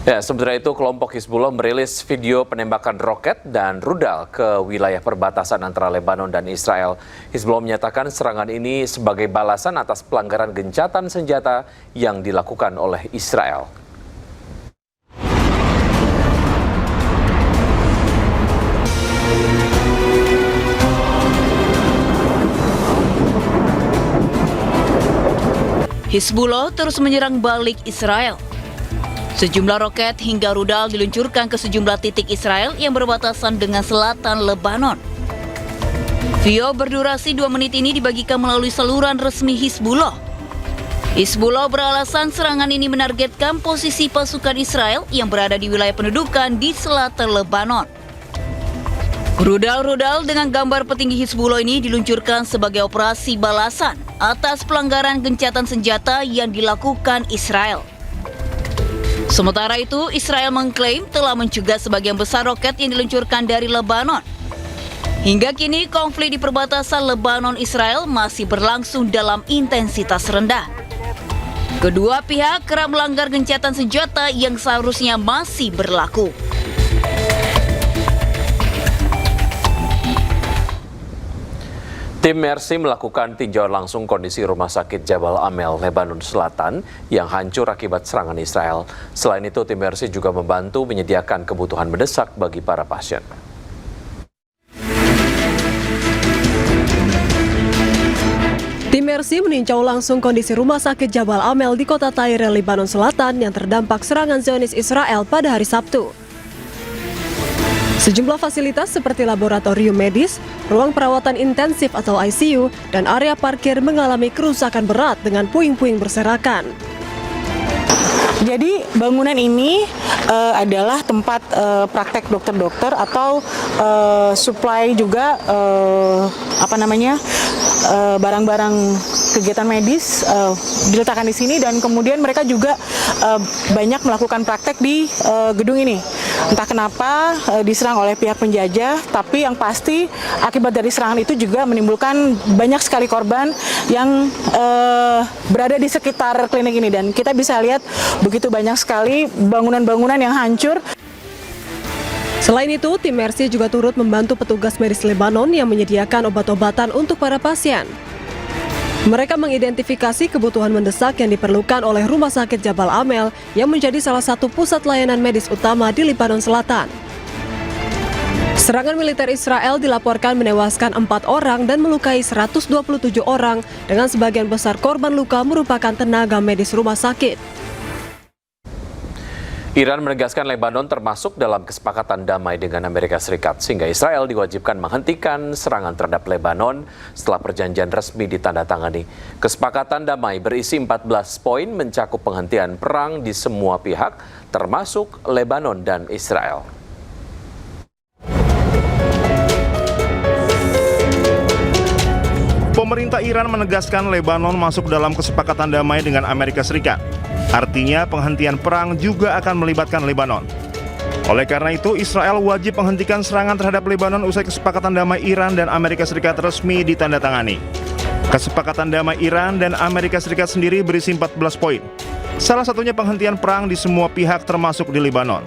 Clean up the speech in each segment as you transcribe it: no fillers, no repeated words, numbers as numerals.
Ya, sementara itu kelompok Hizbullah merilis video penembakan roket dan rudal ke wilayah perbatasan antara Lebanon dan Israel. Hizbullah menyatakan serangan ini sebagai balasan atas pelanggaran gencatan senjata yang dilakukan oleh Israel. Hizbullah terus menyerang balik Israel. Sejumlah roket hingga rudal diluncurkan ke sejumlah titik Israel yang berbatasan dengan selatan Lebanon. Video berdurasi 2 menit ini dibagikan melalui saluran resmi Hizbullah. Hizbullah beralasan serangan ini menargetkan posisi pasukan Israel yang berada di wilayah pendudukan di selatan Lebanon. Rudal-rudal dengan gambar petinggi Hizbullah ini diluncurkan sebagai operasi balasan atas pelanggaran gencatan senjata yang dilakukan Israel. Sementara itu, Israel mengklaim telah mencegah sebagian besar roket yang diluncurkan dari Lebanon. Hingga kini, konflik di perbatasan Lebanon-Israel masih berlangsung dalam intensitas rendah. Kedua pihak kerap melanggar gencatan senjata yang seharusnya masih berlaku. Tim Mercy melakukan tinjauan langsung kondisi Rumah Sakit Jabal Amel, Lebanon Selatan yang hancur akibat serangan Israel. Selain itu, tim Mercy juga membantu menyediakan kebutuhan mendesak bagi para pasien. Tim Mercy meninjau langsung kondisi Rumah Sakit Jabal Amel di kota Tyre, Lebanon Selatan yang terdampak serangan Zionis Israel pada hari Sabtu. Sejumlah fasilitas seperti laboratorium medis, ruang perawatan intensif atau ICU, dan area parkir mengalami kerusakan berat dengan puing-puing berserakan. Jadi bangunan ini adalah tempat praktek dokter-dokter atau supply juga barang-barang kegiatan medis diletakkan di sini, dan kemudian mereka juga banyak melakukan praktek di gedung ini. Entah kenapa diserang oleh pihak penjajah, tapi yang pasti akibat dari serangan itu juga menimbulkan banyak sekali korban yang berada di sekitar klinik ini, dan kita bisa lihat begitu banyak sekali bangunan-bangunan yang hancur. Selain itu, tim Mercy juga turut membantu petugas medis Lebanon yang menyediakan obat-obatan untuk para pasien. Mereka mengidentifikasi kebutuhan mendesak yang diperlukan oleh Rumah Sakit Jabal Amel yang menjadi salah satu pusat layanan medis utama di Lebanon Selatan. Serangan militer Israel dilaporkan menewaskan 4 orang dan melukai 127 orang, dengan sebagian besar korban luka merupakan tenaga medis rumah sakit. Iran menegaskan Lebanon termasuk dalam kesepakatan damai dengan Amerika Serikat, sehingga Israel diwajibkan menghentikan serangan terhadap Lebanon setelah perjanjian resmi ditandatangani. Kesepakatan damai berisi 14 poin mencakup penghentian perang di semua pihak, termasuk Lebanon dan Israel. Pemerintah Iran menegaskan Lebanon masuk dalam kesepakatan damai dengan Amerika Serikat. Artinya penghentian perang juga akan melibatkan Lebanon. Oleh karena itu, Israel wajib menghentikan serangan terhadap Lebanon usai kesepakatan damai Iran dan Amerika Serikat resmi ditandatangani. Kesepakatan damai Iran dan Amerika Serikat sendiri berisi 14 poin. Salah satunya penghentian perang di semua pihak termasuk di Lebanon.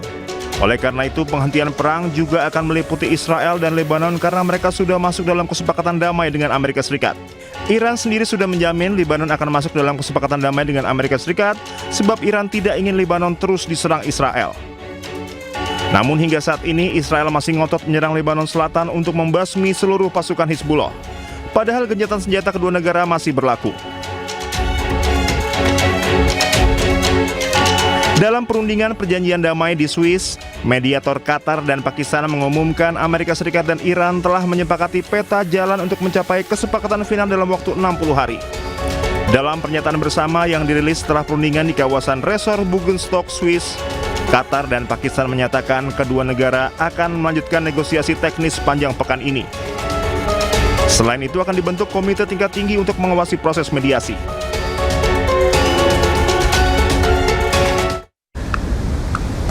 Oleh karena itu, penghentian perang juga akan meliputi Israel dan Lebanon karena mereka sudah masuk dalam kesepakatan damai dengan Amerika Serikat. Iran sendiri sudah menjamin Lebanon akan masuk dalam kesepakatan damai dengan Amerika Serikat sebab Iran tidak ingin Lebanon terus diserang Israel. Namun hingga saat ini Israel masih ngotot menyerang Lebanon Selatan untuk membasmi seluruh pasukan Hizbullah. Padahal gencatan senjata kedua negara masih berlaku. Dalam perundingan perjanjian damai di Swiss, mediator Qatar dan Pakistan mengumumkan Amerika Serikat dan Iran telah menyepakati peta jalan untuk mencapai kesepakatan final dalam waktu 60 hari. Dalam pernyataan bersama yang dirilis setelah perundingan di kawasan Resort Bugenstock, Swiss, Qatar dan Pakistan menyatakan kedua negara akan melanjutkan negosiasi teknis sepanjang pekan ini. Selain itu akan dibentuk komite tingkat tinggi untuk mengawasi proses mediasi.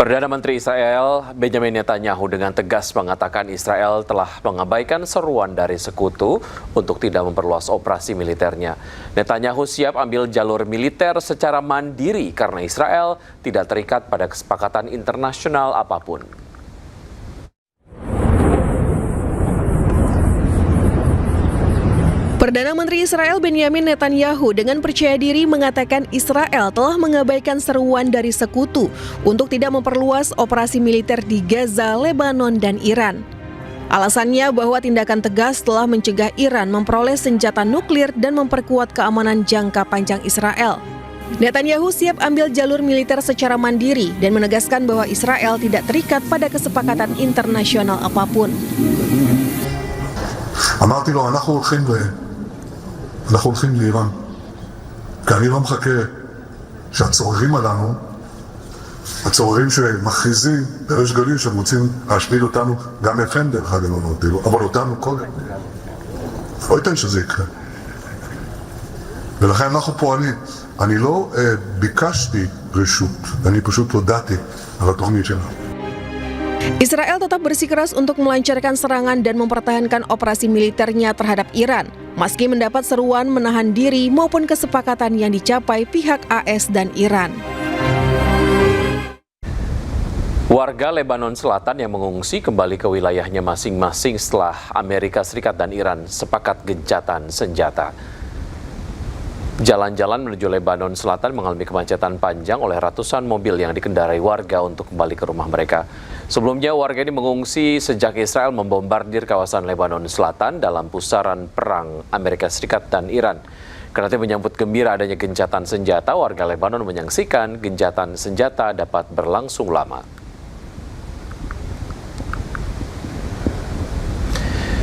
Perdana Menteri Israel Benjamin Netanyahu dengan tegas mengatakan Israel telah mengabaikan seruan dari sekutu untuk tidak memperluas operasi militernya. Netanyahu siap ambil jalur militer secara mandiri karena Israel tidak terikat pada kesepakatan internasional apapun. Perdana Menteri Israel Benjamin Netanyahu dengan percaya diri mengatakan Israel telah mengabaikan seruan dari sekutu untuk tidak memperluas operasi militer di Gaza, Lebanon, dan Iran. Alasannya bahwa tindakan tegas telah mencegah Iran memperoleh senjata nuklir dan memperkuat keamanan jangka panjang Israel. Netanyahu siap ambil jalur militer secara mandiri dan menegaskan bahwa Israel tidak terikat pada kesepakatan internasional apapun. אמרתי לו, אנחנו הולכים לאיראן, כי אני לא מחכה שהצוררים עלינו, הצוררים שמכריזים בריש גלי שהם רוצים להשמיד אותנו, גם FN דרך אגב, אבל אותנו קודם. לא ייתן שזה יקרה. ולכן אנחנו פועלים. אני לא ביקשתי רשות, אני פשוט הודעתי על התוכנית שלנו. Israel tetap bersikeras untuk melancarkan serangan dan mempertahankan operasi militernya terhadap Iran, meski mendapat seruan menahan diri maupun kesepakatan yang dicapai pihak AS dan Iran. Warga Lebanon Selatan yang mengungsi kembali ke wilayahnya masing-masing setelah Amerika Serikat dan Iran sepakat gencatan senjata. Jalan-jalan menuju Lebanon Selatan mengalami kemacetan panjang oleh ratusan mobil yang dikendarai warga untuk kembali ke rumah mereka. Sebelumnya warga ini mengungsi sejak Israel membombardir kawasan Lebanon Selatan dalam pusaran perang Amerika Serikat dan Iran. Kendati menyambut gembira adanya gencatan senjata, warga Lebanon menyaksikan gencatan senjata dapat berlangsung lama.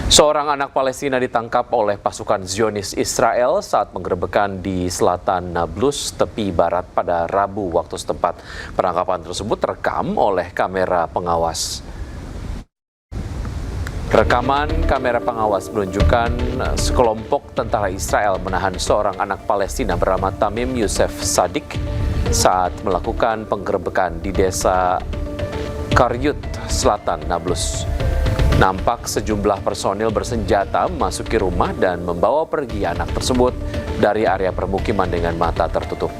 Seorang anak Palestina ditangkap oleh pasukan Zionis Israel saat penggerebekan di selatan Nablus, tepi barat pada Rabu waktu setempat. Penangkapan tersebut terekam oleh kamera pengawas. Rekaman kamera pengawas menunjukkan sekelompok tentara Israel menahan seorang anak Palestina bernama Tamim Yusef Sadik saat melakukan penggerebekan di desa Karyut, selatan Nablus. Nampak sejumlah personil bersenjata memasuki rumah dan membawa pergi anak tersebut dari area permukiman dengan mata tertutup.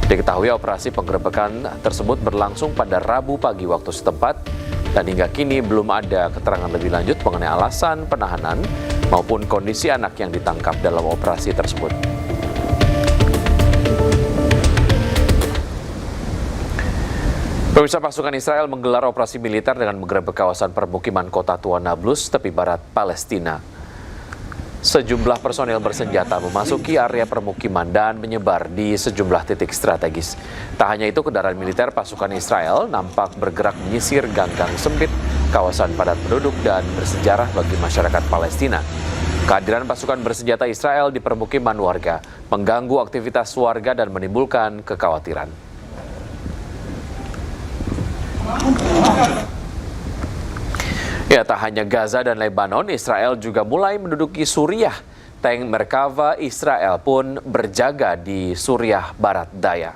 Diketahui operasi penggerebekan tersebut berlangsung pada Rabu pagi waktu setempat dan hingga kini belum ada keterangan lebih lanjut mengenai alasan penahanan maupun kondisi anak yang ditangkap dalam operasi tersebut. Pemirsa, pasukan Israel menggelar operasi militer dengan menggerebek kawasan permukiman kota tua Nablus, tepi barat Palestina. Sejumlah personel bersenjata memasuki area permukiman dan menyebar di sejumlah titik strategis. Tak hanya itu, kendaraan militer pasukan Israel nampak bergerak menyisir gang-gang sempit, kawasan padat penduduk dan bersejarah bagi masyarakat Palestina. Kehadiran pasukan bersenjata Israel di permukiman warga mengganggu aktivitas warga dan menimbulkan kekhawatiran. Ya, tak hanya Gaza dan Lebanon, Israel juga mulai menduduki Suriah. Tank Merkava Israel pun berjaga di Suriah Barat Daya.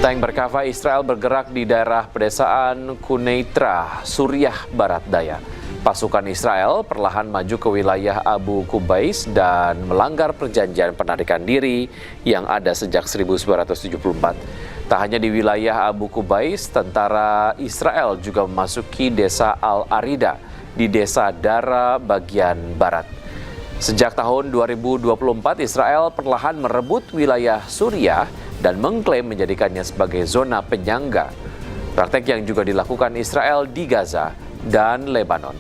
Tank Merkava Israel bergerak di daerah pedesaan Quneitra, Suriah Barat Daya. Pasukan Israel perlahan maju ke wilayah Abu Qubais dan melanggar perjanjian penarikan diri yang ada sejak 1974. Tak hanya di wilayah Abu Qubais, tentara Israel juga memasuki desa Al-Arida di desa Dara bagian barat. Sejak tahun 2024, Israel perlahan merebut wilayah Suriah dan mengklaim menjadikannya sebagai zona penyangga. Praktek yang juga dilakukan Israel di Gaza dan Lebanon.